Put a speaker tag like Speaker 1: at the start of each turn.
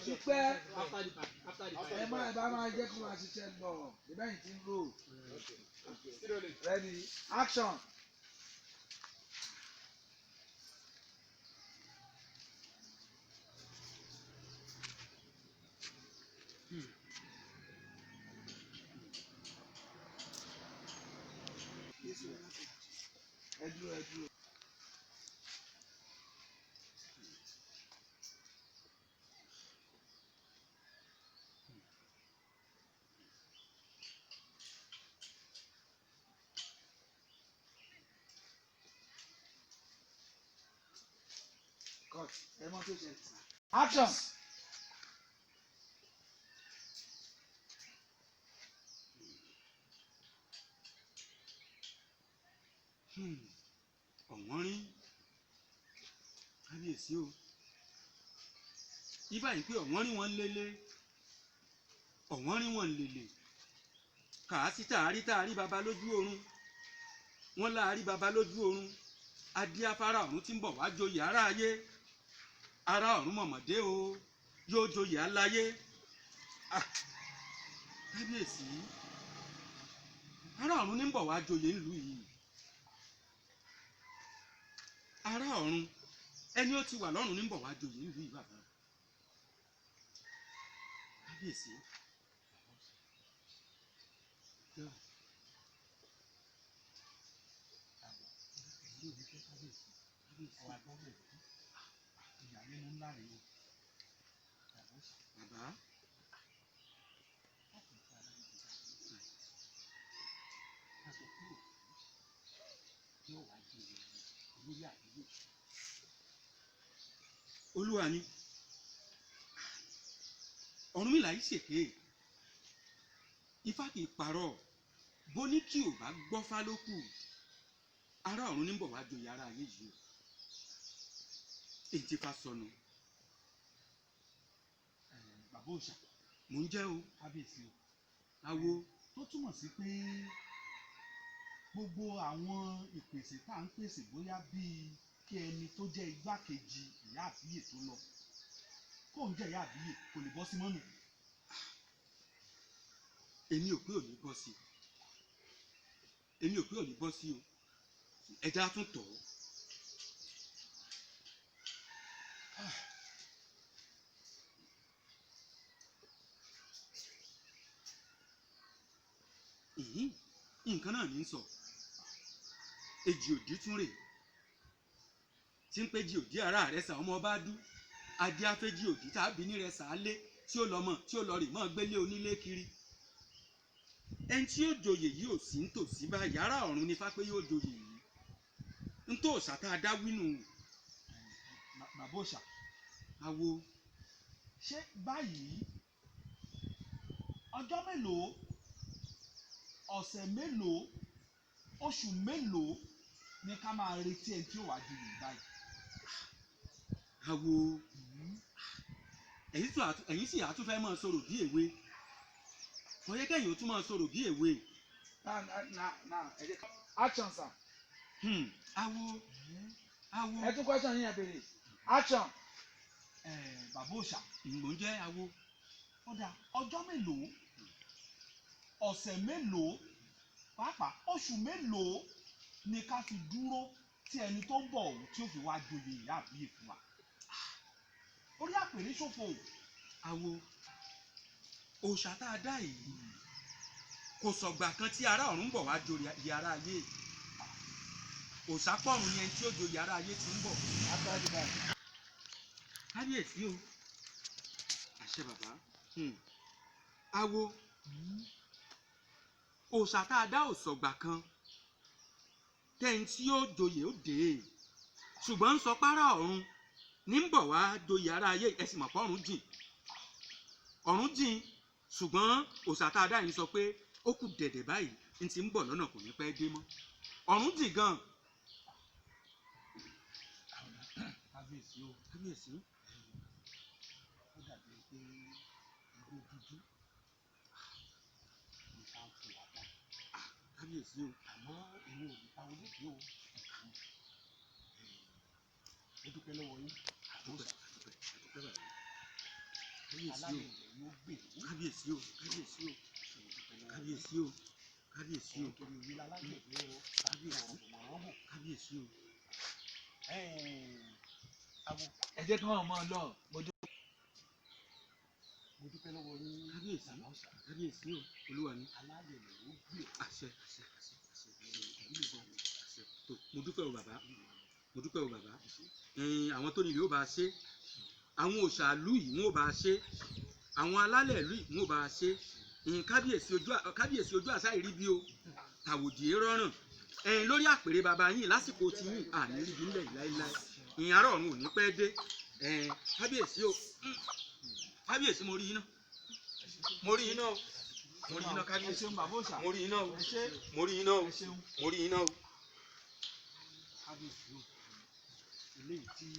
Speaker 1: pípẹ́ ẹ bá máa jẹ́ kí wọ́n ṣiṣẹ́ lọ ìbẹ́yìn tí ń rò. Ready, action. Ẹ dúró. Cut. Ẹ mọ tó ṣe. Action.
Speaker 2: Ọ̀wọ́n rí kábíyèsí o ibà yìí pé ọ̀wọ́n rí wọn lélẹ̀ ọ̀wọ́n rí wọn lélẹ̀ kàá sí tààrí baba lójú oorun wọn láàrí baba lójú oorun adíáfárá ọ̀run tí ń bọ̀ wá joyè ará ayé ará ọ̀run mọ̀mọ́dé o yóò joyè aláyé kábíyèsí ará ọ̀run ní ń bọ̀ wá joyè ńlùú yìí. Ará ọ̀run ẹni ó ti wà lọ́run ní ń bọ̀ wá joyè nílùú yìí bàbá kábíyèsí. Bàbá olúwa ni Ọ̀rúnmìlà yìí ṣèké ifá kì í parọ́ bó ní kí ò bá gbọ́fá ló kù ará ọ̀run ní ń bọ̀ wá joyè ará ayé yìí o èyí tí fa sọnù.
Speaker 3: Bàbá òòṣà
Speaker 2: mò ń jẹ́ o
Speaker 3: kábíyèsí o
Speaker 2: awo
Speaker 3: tó túmọ̀ sí pé gbogbo àwọn ìpèsè tá à ń pèsè bóyá bíi kí ẹni tó jẹ́ igbákejì ìyá àbíyè tó lọ kó ń jẹ́ ìyá àbíyè kò lè bọ́ sí mọ́nù.
Speaker 2: èmi ò pé ò ní bọ́ sí o ẹja tún tọ̀ ọ́. nǹkan náà ní sọ èjì òdì tún rè tí ń péjì òdì ara rẹ sà ọmọ ọba dú adé afẹ́jì òdì tàbí ní rẹ sà á lé tí ó lọ rè mọ́ gbélé onílé kiri ẹni tí yóò joyè yìí ò sí nítòsí báyìí ará ọ̀run ní fápé yóò joyè yìí ntó òòṣà tá a dá wínú.
Speaker 3: Bàbá òòṣà
Speaker 2: awo
Speaker 3: ṣé báyìí ọjọ́ mélòó ọ̀sẹ̀ mélòó oṣù mélòó ni ká máa retí ẹni tí ó wàá joyè báyìí.
Speaker 2: awo ẹ̀yin sì àtúnfẹ́ máa sọ̀rọ̀ bí èwe kò yẹ kẹ́yìn ó tún máa sọ̀rọ̀ bí èwe.
Speaker 1: Action sir.
Speaker 2: awo
Speaker 1: ẹ tún question yín ẹ béèrè. Action.
Speaker 3: Bàbá òòṣà
Speaker 2: mò ń jẹ́ awo.
Speaker 3: ọ̀dà ọjọ́ mélòó ọ̀sẹ̀ mélòó pàápàá oṣù mélòó ni ká fi dúró tí ẹni tó ń bọ̀ ọ̀hún tí ó fi wá joyè ìyá àbíyè fún wa. Orí àpèrè ṣòfò.
Speaker 2: awo òòṣà tá a dá yìí kò sọ̀gbà kan tí ará ọ̀run bọ̀ wá joyè ará ayé òòṣà pọ̀run yẹn tí ó joyè ará ayé ti ń bọ̀. kábíyèsí o àṣẹ bàbá. awo òòṣà tá a dá ò sọ̀gbà kan tẹ́yìn tí ó joyè ó dé ṣùgbọ́n ń sọ párá ọ̀run ní ń bọ̀ wá joyè ará ayé ẹ̀sìn mọ̀pọ̀ ọ̀run jìn ṣùgbọ́n òòṣà tá a dá yìí sọ pé ó kù dẹ̀dẹ̀ báyìí ní ti ń bọ̀ lọ́nà kò ní pẹ́ dé mọ́. ọ̀run dì gan.
Speaker 3: kábíyèsí o
Speaker 2: kábíyèsí.
Speaker 3: ó dàbí pé igbó dúdú nǹkan fún wa bá
Speaker 2: kábíyèsí o.
Speaker 3: àmọ́ èmi ò lè ta olóògbé o mo dúpẹ́ lọ́wọ́ yín àbúrò alálẹ̀ ilẹ̀ yóò gbè mí
Speaker 2: kábíyèsí o. kábíyèsí o. kábíyèsí o. kábíyèsí o.
Speaker 3: torí orí lálágbègbè o tàbí ọ̀rọ̀ mọ̀ràn bò
Speaker 2: kábíyèsí o.
Speaker 3: abo
Speaker 1: ẹ jẹ́ kí wọ́n mọ̀ ọ́ lọ mo
Speaker 3: dúpẹ́ lọ́wọ́ yín
Speaker 2: kábíyèsí. kábíyèsí o. olúwa ni.
Speaker 3: alálẹ̀ ilẹ̀ yóò gbè mí
Speaker 2: àṣẹ àṣẹ àṣẹ àṣẹ àṣẹ tó mo dúpẹ́ o bàbá mo dúpẹ́ o bàbá àwọn tó nílé ó bá a ṣe àwọn òṣàlú yìí wọn ò bá a ṣe àwọn alálẹ̀ ìlú yìí wọn ò bá a ṣe kábíyèsí ojú àṣà ìrí bí o àwòdì rọrùn lórí àpèrè bàbá yín lásìkò tí yín àní rí bí nílẹ̀ láéláé ìyìn àárọ̀ ọ̀run ò ní pẹ́ dé kábíyèsí o kábíyèsí mo rí iná mo rí iná o mo rí iná kábíyèsí mo rí iná o mo rí iná o mo rí iná o
Speaker 3: kábíyèsí o eléyìí tí